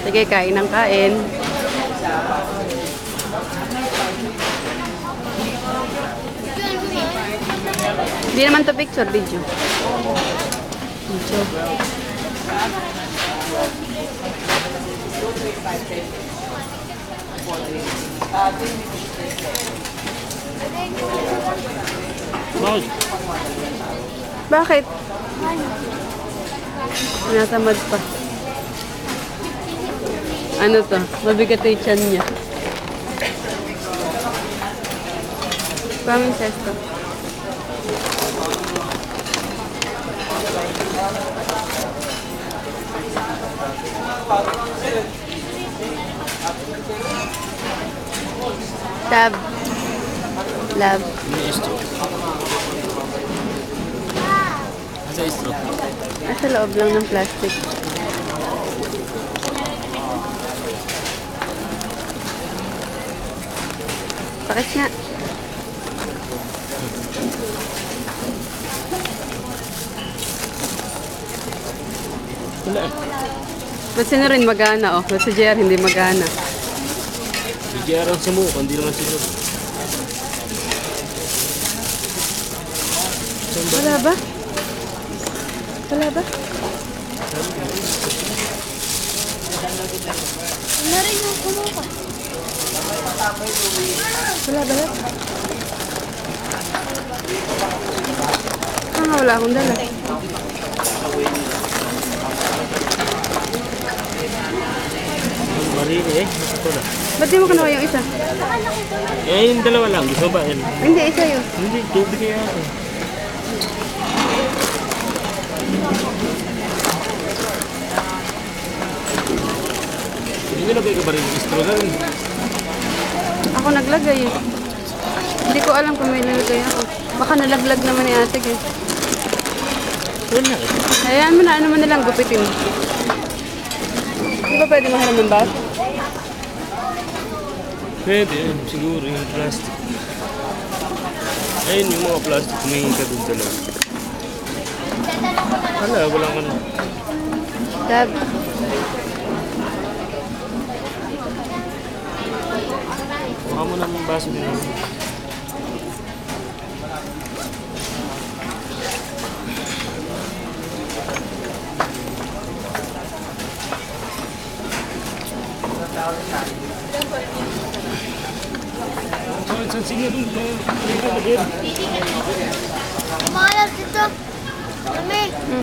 Sige, kain ng kain. Hindi naman to picture, video. Video. Bakit? Natamad pa. Ano to? Mabigat yung tiyan niya. Kaming size to. Tab. Love. Sa loob lang ng plastic. Pakit nga. Wala. Ba't sino rin magana, oh? Ba't si JR hindi magana? Si JR ang sumuko, hindi naman sino. Wala ba? Wala ba? Wala rin yung kumuha. Wala ba? Wala akong dala. Marili eh. Ito na. Ba't di mo kinuha yung isa? Eh, yung dalawa lang. Gusto ba yan? Hindi, isa yun. Hindi, tubig kaya ako. Hindi nilagay ko ba rin yung straw na rin? Ako naglagay eh. Hindi ko alam kung may nalagay ako. Baka nalaglag naman ni ate eh. Wala eh. Hayaan mo na, ano mo nalang gupitin. Di ba pwede maharam ng bag? Pwede, siguro yung plastic. Ayun yung mga plastic, kumingin ka dun dalawa. Wala ka na. Tab. Baka mo naman baso din. Sige dun. Kumalas dito. Kami.